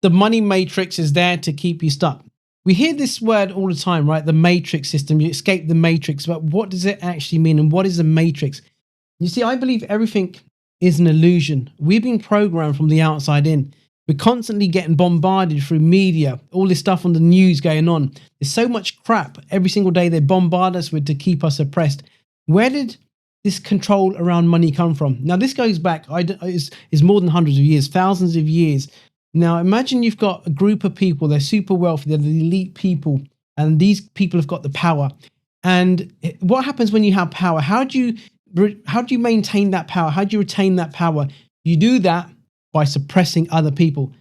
the money matrix is there to keep you stuck. We hear this word all the time, right? The matrix system. You escape the matrix. But what does it actually mean? And what is the matrix? You see, I believe everything is an illusion. We've been programmed from the outside in. We're constantly getting bombarded through media, all this stuff on the news going on. There's so much crap every single day they bombard us with to keep us oppressed. Where did this control around money come from? Now, this goes back, is more than hundreds of years, thousands of years. Now, imagine you've got a group of people, they're super wealthy, they're the elite people, and these people have got the power. And what happens when you have power? How do you maintain that power? How do you retain that power? You do that by suppressing other people.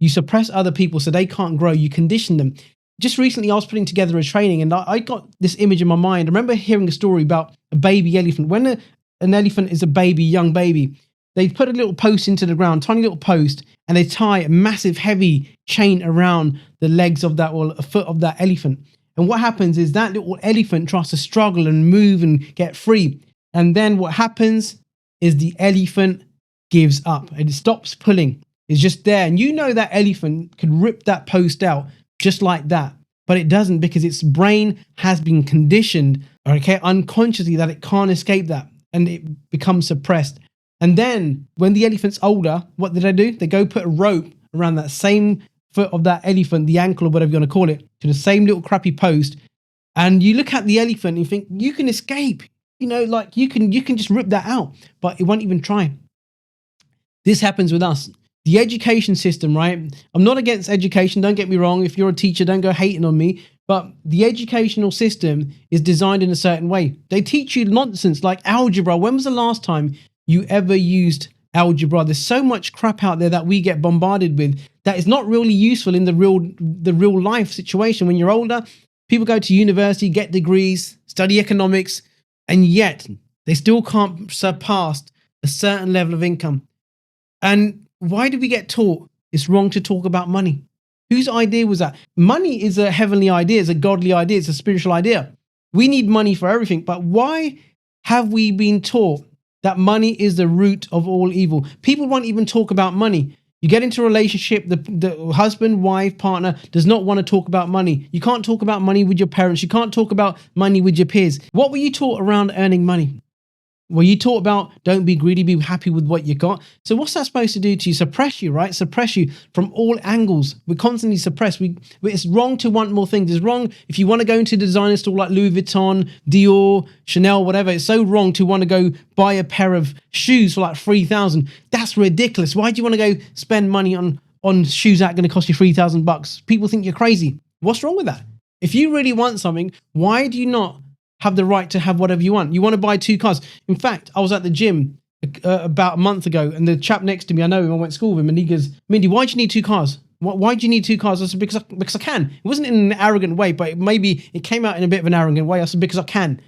You suppress other people so they can't grow. You condition them. Just recently, I was putting together a training and I got this image in my mind. I remember hearing a story about a baby elephant. When an elephant is a baby, young baby, they put a little post into the ground, tiny little post, and they tie a massive, heavy chain around the legs of that, or a foot of that elephant. And what happens is that little elephant tries to struggle and move and get free. And then what happens is the elephant gives up and it stops pulling. It's just there. And you know that elephant could rip that post out just like that. But it doesn't, because its brain has been conditioned, okay, unconsciously, that it can't escape that. And it becomes suppressed. And then when the elephant's older, what do? They go put a rope around that same foot of that elephant, the ankle or whatever you want to call it, to the same little crappy post. And you look at the elephant and you think, you can escape. You know, like you can just rip that out, but it won't even try. This happens with us. The education system, right? I'm not against education. Don't get me wrong. If you're a teacher, don't go hating on me. But the educational system is designed in a certain way. They teach you nonsense like algebra. When was the last time you ever used algebra? There's so much crap out there that we get bombarded with that is not really useful in the real life situation. When you're older, people go to university, get degrees, study economics, and yet they still can't surpass a certain level of income. And why do we get taught it's wrong to talk about money? Whose idea was that? Money is a heavenly idea, it's a godly idea, it's a spiritual idea. We need money for everything, but why have we been taught that money is the root of all evil? People won't even talk about money. You get into a relationship, the husband, wife, partner does not want to talk about money. You can't talk about money with your parents. You can't talk about money with your peers. What were you taught around earning money? Well, you taught about don't be greedy, be happy with what you got. So what's that supposed to do to you? Suppress you, right? Suppress you from all angles. We're constantly suppressed. It's wrong to want more things. It's wrong if you want to go into a designer store like Louis Vuitton, Dior, Chanel, whatever. It's so wrong to want to go buy a pair of shoes for like $3,000. That's ridiculous. Why do you want to go spend money on shoes that are going to cost you $3,000? People think you're crazy. What's wrong with that? If you really want something, why do you not have the right to have whatever you want? You want to buy 2 cars. In fact, I was at the gym about a month ago, and the chap next to me, I know him, I went to school with him, and he goes, Mindy, why do you need 2 cars? Why do you need 2 cars? I said, because I can. It wasn't in an arrogant way, but maybe it came out in a bit of an arrogant way. I said, because I can,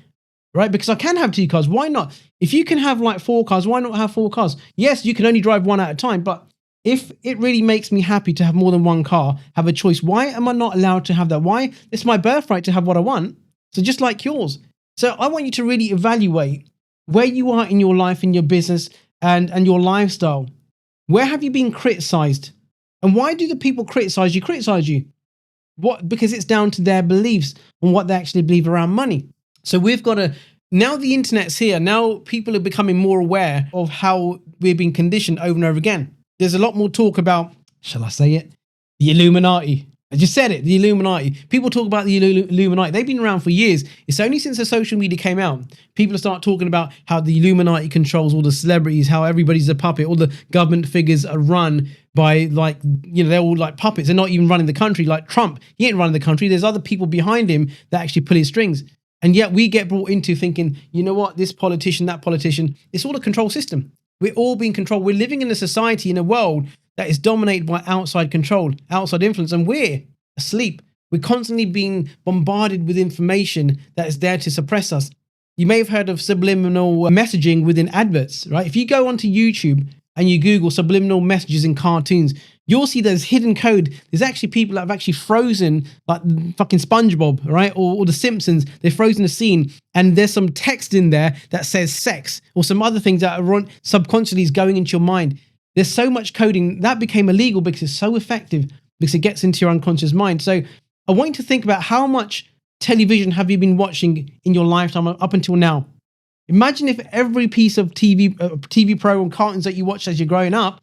right? Because I can have 2 cars. Why not? If you can have like 4 cars, why not have 4 cars? Yes, you can only drive one at a time, but if it really makes me happy to have more than 1 car, have a choice, why am I not allowed to have that? Why? It's my birthright to have what I want. So just like yours. So I want you to really evaluate where you are in your life, in your business, and your lifestyle. Where have you been criticized? And why do the people criticize you? What? Because it's down to their beliefs and what they actually believe around money. So we've got to, now the internet's here, now people are becoming more aware of how we've been conditioned over and over again. There's a lot more talk about, shall I say it? The Illuminati. I just said it, the Illuminati. People talk about the Illuminati. They've been around for years. It's only since the social media came out, people start talking about how the Illuminati controls all the celebrities, how everybody's a puppet, all the government figures are run by, like, you know, they're all like puppets. They're not even running the country. Like Trump, he ain't running the country. There's other people behind him that actually pull his strings. And yet we get brought into thinking, you know what, this politician, that politician, it's all a control system. We're all being controlled. We're living in a society, in a world that is dominated by outside control, outside influence, and we're asleep. We're constantly being bombarded with information that is there to suppress us. You may have heard of subliminal messaging within adverts, right? If you go onto YouTube and you Google subliminal messages in cartoons, you'll see there's hidden code. There's actually people that have actually frozen, like fucking SpongeBob, right? Or the Simpsons. They've frozen a scene and there's some text in there that says sex or some other things that are subconsciously is going into your mind. There's so much coding that became illegal because it's so effective, because it gets into your unconscious mind. So I want you to think about how much television have you been watching in your lifetime up until now. Imagine if every piece of TV program, cartoons that you watched as you're growing up,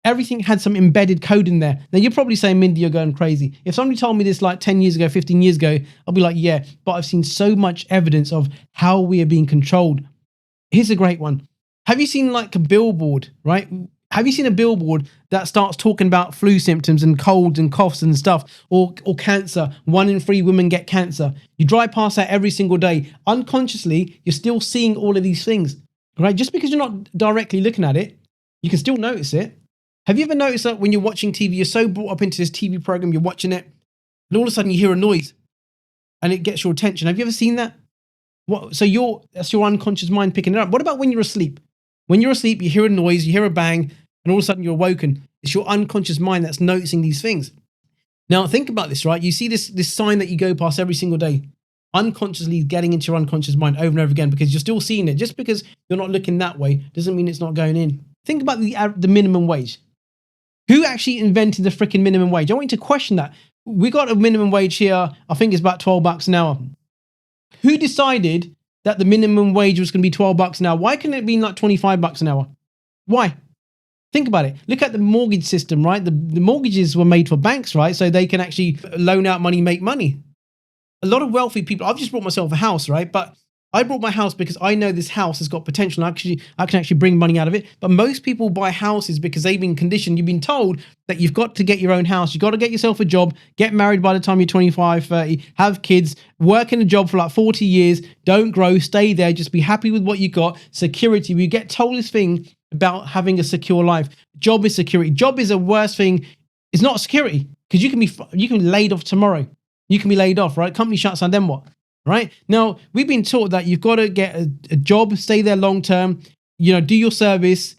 everything had some embedded code in there. Now you're probably saying, Mindy, you're going crazy. If somebody told me this like 10 years ago, 15 years ago, I'll be like, yeah, but I've seen so much evidence of how we are being controlled. Here's a great one. Have you seen like a billboard, right? Have you seen a billboard that starts talking about flu symptoms and colds and coughs and stuff, or cancer? 1 in 3 women get cancer. You drive past that every single day. Unconsciously, you're still seeing all of these things, right? Just because you're not directly looking at it, you can still notice it. Have you ever noticed that when you're watching TV, you're so brought up into this TV program, you're watching it, and all of a sudden you hear a noise and it gets your attention? Have you ever seen that? So that's your unconscious mind picking it up. What about when you're asleep? When you're asleep, you hear a noise, you hear a bang, and all of a sudden you're awoken. It's your unconscious mind that's noticing these things. Now think about this, right? You see this sign that you go past every single day, unconsciously getting into your unconscious mind over and over again because you're still seeing it. Just because you're not looking that way doesn't mean it's not going in. Think about the minimum wage. Who actually invented the freaking minimum wage? I want you to question that. We got a minimum wage here, I think it's about $12 an hour. Who decided that the minimum wage was going to be $12 an hour? Why couldn't it be like $25 an hour? Why? Think about it. Look at the mortgage system, right? The mortgages were made for banks, right? So they can actually loan out money, make money. A lot of wealthy people, I've just bought myself a house, right? But I bought my house because I know this house has got potential. I can actually bring money out of it. But most people buy houses because they've been conditioned. You've been told that you've got to get your own house. You've got to get yourself a job, get married by the time you're 25, 30, have kids, work in a job for like 40 years, don't grow, stay there, just be happy with what you got. Security. We get told this thing about having a secure life. Job is security. Job is a worse thing. It's not security because you can be laid off tomorrow. You can be laid off, right? Company shuts down, then what? Right? Now, we've been taught that you've got to get a job, stay there long term, do your service.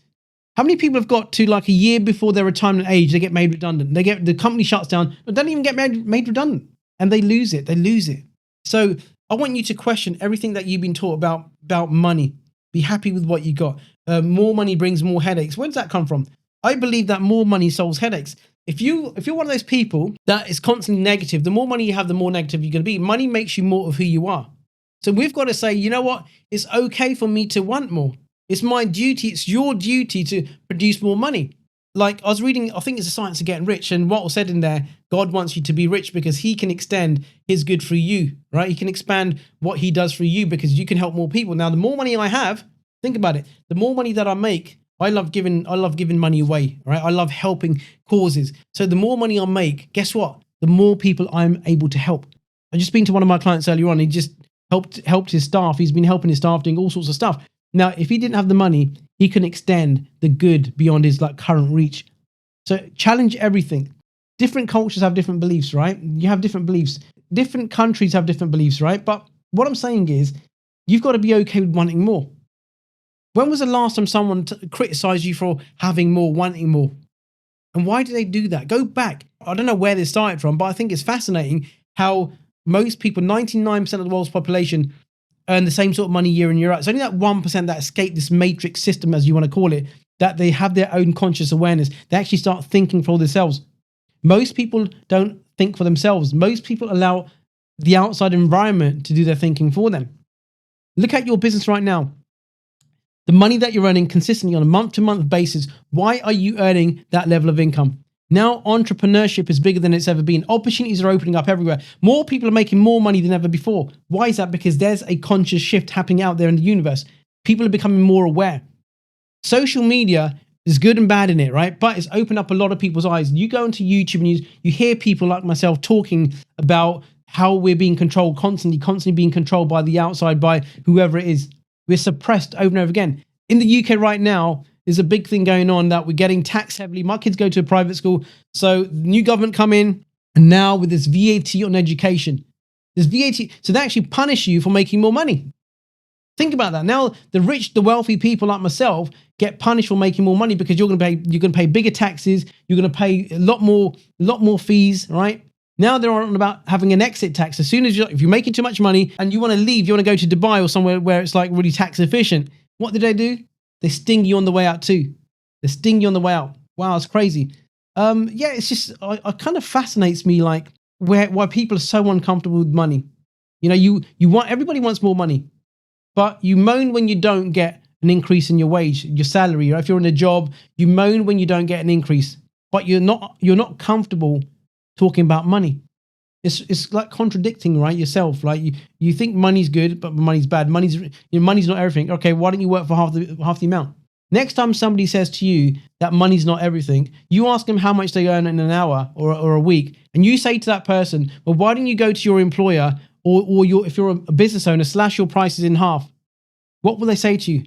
How many people have got to like a year before their retirement age, they get made redundant? The company shuts down, but don't even get made redundant. And they lose it. They lose it. So I want you to question everything that you've been taught about money. Be happy with what you got. More money brings more headaches. Where does that come from? I believe that more money solves headaches. If you're one of those people that is constantly negative, the more money you have, the more negative you're going to be. Money makes you more of who you are. So we've got to say, you know what? It's okay for me to want more. It's my duty. It's your duty to produce more money. Like I was reading, I think it's The Science of Getting Rich. And what was said in there, God wants you to be rich because he can extend his good through you, right? He can expand what he does through you because you can help more people. Now, the more money I have, think about it. The more money that I make, I love giving money away, right? I love helping causes. So the more money I make, guess what? The more people I'm able to help. I just been to one of my clients earlier on. He just helped his staff. He's been helping his staff doing all sorts of stuff. Now, if he didn't have the money, he can extend the good beyond his like current reach. So challenge everything. Different cultures have different beliefs, right? You have different beliefs. Different countries have different beliefs, right? But what I'm saying is, you've got to be okay with wanting more. When was the last time someone criticized you for having more, wanting more? And why do they do that? Go back. I don't know where this started from, but I think it's fascinating how most people, 99% of the world's population, earn the same sort of money year in, year out. It's only that 1% that escape this matrix system, as you want to call it, that they have their own conscious awareness. They actually start thinking for themselves. Most people don't think for themselves. Most people allow the outside environment to do their thinking for them. Look at your business right now. The money that you're earning consistently on a month-to-month basis, why are you earning that level of income? Now, entrepreneurship is bigger than it's ever been. Opportunities are opening up everywhere. More people are making more money than ever before. Why is that? Because there's a conscious shift happening out there in the universe. People are becoming more aware. Social media is good and bad in it, right? But it's opened up a lot of people's eyes. You go into YouTube and you hear people like myself talking about how we're being controlled constantly being controlled by the outside, by whoever it is. We're suppressed over and over again. In the UK right now, there's a big thing going on that we're getting taxed heavily. My kids go to a private school. So the new government come in, and now with this VAT on education, this VAT, so they actually punish you for making more money. Think about that. Now the rich, the wealthy people like myself get punished for making more money because you're going to pay bigger taxes. You're going to pay a lot more fees, right? Now they're on about having an exit tax. As soon as if you're making too much money and you want to leave, you want to go to Dubai or somewhere where it's like really tax efficient. What do? They sting you on the way out too. They sting you on the way out. Wow, it's crazy. Yeah, it's just it kind of fascinates me, like why people are so uncomfortable with money. You know, you want everybody wants more money, but you moan when you don't get an increase in your wage, your salary. Or if you're in a job, you moan when you don't get an increase, but you're not comfortable talking about money. It's like contradicting, right, yourself. Like you think money's good, but money's bad. Money's not everything. Okay, why don't you work for half the amount? Next time somebody says to you that money's not everything, you ask them how much they earn in an hour or a week, and you say to that person, well, why don't you go to your employer if you're a business owner, slash your prices in half? What will they say to you?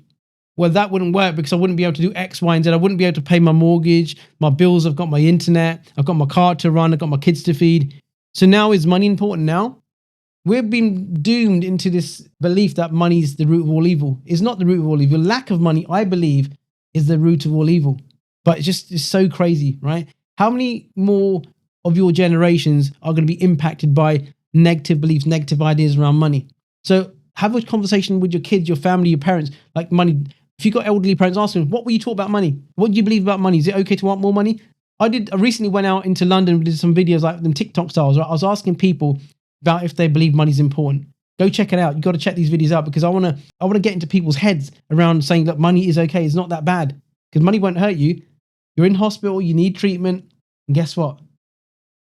Well, that wouldn't work because I wouldn't be able to do X, Y, and Z. I wouldn't be able to pay my mortgage, my bills. I've got my internet. I've got my car to run. I've got my kids to feed. So now, is money important now? We've been doomed into this belief that money is the root of all evil. It's not the root of all evil. Lack of money, I believe, is the root of all evil. But it's so crazy, right? How many more of your generations are going to be impacted by negative beliefs, negative ideas around money? So have a conversation with your kids, your family, your parents, like money. If you've got elderly parents, ask them, what were you taught about money? What do you believe about money? Is it okay to want more money? I recently went out into London and did some videos like them TikTok styles. Right? I was asking people about if they believe money's important. Go check it out. You've got to check these videos out because I want to get into people's heads around saying, look, money is okay. It's not that bad because money won't hurt you. You're in hospital. You need treatment. And guess what?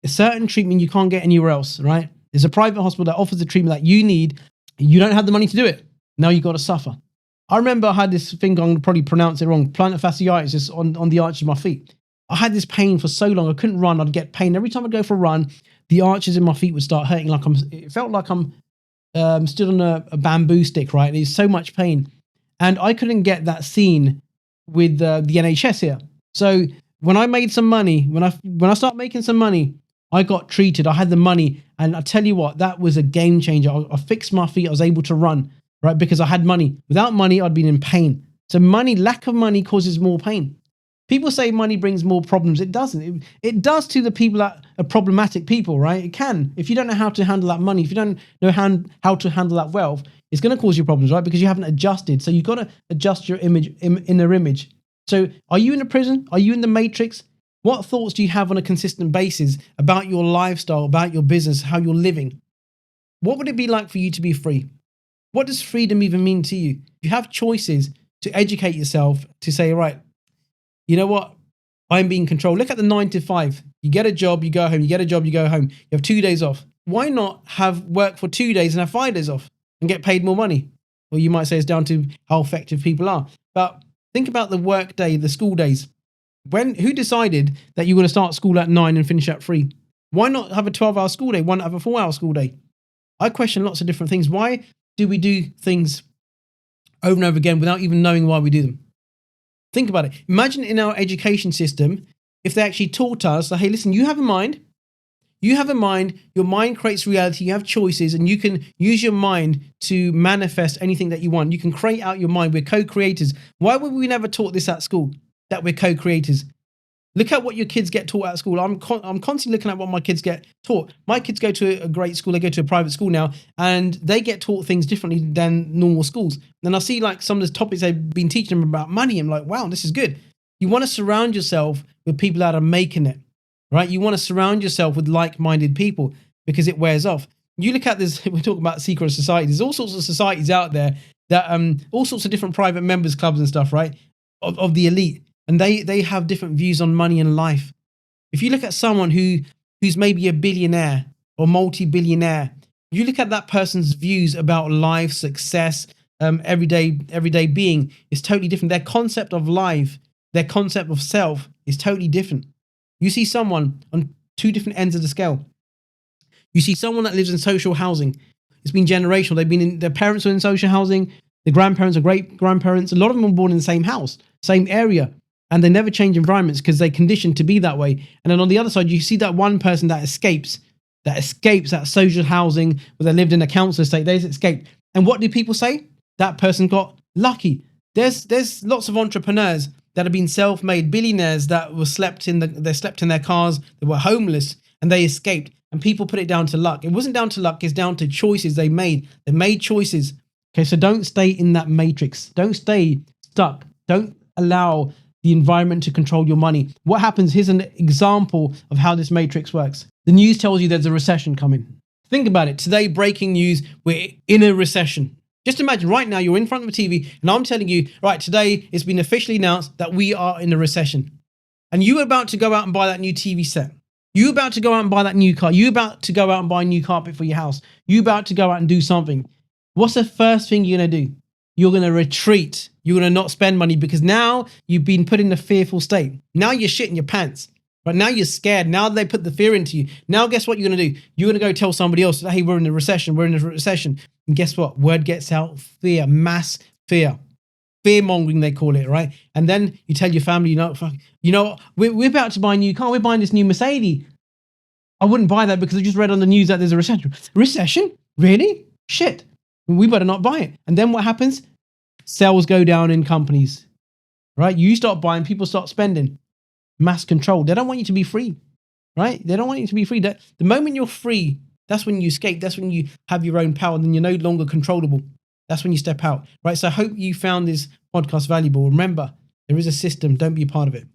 A certain treatment you can't get anywhere else, right? There's a private hospital that offers the treatment that you need. You don't have the money to do it. Now you've got to suffer. I remember I had this thing, I'm going to probably pronounce it wrong, plantar fasciitis, just on the arches of my feet. I had this pain for so long. I couldn't run. I'd get pain. Every time I'd go for a run, the arches in my feet would start hurting. It felt like I'm stood on a bamboo stick, right? There's so much pain. And I couldn't get that seen with the NHS here. So when I made some money, when I started making some money, I got treated. I had the money. And I tell you what, that was a game changer. I fixed my feet. I was able to run, right? Because I had money. Without money, I'd been in pain. So lack of money causes more pain. People say money brings more problems. It doesn't. It does to the people that are problematic people, right? It can. If you don't know how to handle that money, if you don't know how to handle that wealth, it's going to cause you problems, right? Because you haven't adjusted. So you've got to adjust your inner image. So are you in a prison? Are you in the matrix? What thoughts do you have on a consistent basis about your lifestyle, about your business, how you're living? What would it be like for you to be free? What does freedom even mean to you? You have choices to educate yourself, to say, right, you know what? I'm being controlled. Look at the 9 to 5. You get a job, you go home. You get a job, you go home. You have 2 days off. Why not have work for 2 days and have 5 days off and get paid more money? Well, you might say it's down to how effective people are. But think about the work day, the school days. Who decided that you're going to start school at 9 and finish at 3? Why not have a 12-hour school day? Why not have a 4-hour school day? I question lots of different things. Why do we do things over and over again without even knowing why we do them? Think about it. Imagine in our education system, if they actually taught us that, hey, listen, you have a mind. You have a mind. Your mind creates reality. You have choices, and you can use your mind to manifest anything that you want. You can create out your mind. We're co-creators. Why were we never taught this at school, that we're co-creators? Look at what your kids get taught at school. I'm constantly looking at what my kids get taught. My kids go to a great school. They go to a private school now, and they get taught things differently than normal schools. And I see like some of the topics they've been teaching them about money. I'm like, wow, this is good. You want to surround yourself with people that are making it, right? You want to surround yourself with like-minded people because it wears off. You look at this, we're talking about secret societies. There's all sorts of societies out there that, all sorts of different private members clubs and stuff, right? Of the elite. And they have different views on money and life. If you look at someone who's maybe a billionaire or multi-billionaire, you look at that person's views about life, success, everyday being is totally different. Their concept of life, their concept of self is totally different. You see someone on two different ends of the scale. You see someone that lives in social housing. It's been generational. Their parents were in social housing. The grandparents or great-grandparents, a lot of them were born in the same house, same area. And they never change environments because they're conditioned to be that way. And then on the other side, you see that one person that escapes that social housing where they lived in a council estate. They escaped. And what do people say? That person got lucky. There's lots of entrepreneurs that have been self-made billionaires that were slept in their cars. They were homeless and they escaped. And people put it down to luck. It wasn't down to luck. It's down to choices they made. They made choices. Okay, so don't stay in that matrix. Don't stay stuck. Don't allow the environment to control your money. What happens? Here's an example of how this matrix works. The news tells you there's a recession coming. Think about it. Today, breaking news, we're in a recession. Just imagine right now you're in front of a TV and I'm telling you, right, today it's been officially announced that we are in a recession. And you're about to go out and buy that new TV set. You're about to go out and buy that new car. You're about to go out and buy a new carpet for your house. You're about to go out and do something. What's the first thing you're going to do? You're going to retreat. You're going to not spend money because now you've been put in a fearful state. Now you're shitting your pants. But now you're scared. Now they put the fear into you. Now guess what you're going to do? You're going to go tell somebody else, hey, we're in a recession. We're in a recession. And guess what? Word gets out. Fear. Mass fear. Fear mongering, they call it, right? And then you tell your family, we're about to buy a new car. We're buying this new Mercedes. I wouldn't buy that because I just read on the news that there's a recession. Recession? Really? Shit. We better not buy it. And then what happens? Sales go down in companies, right? You start buying, people start spending. Mass control. They don't want you to be free, right? They don't want you to be free. The moment you're free, that's when you escape. That's when you have your own power. And then you're no longer controllable. That's when you step out, right? So I hope you found this podcast valuable. Remember, there is a system. Don't be a part of it.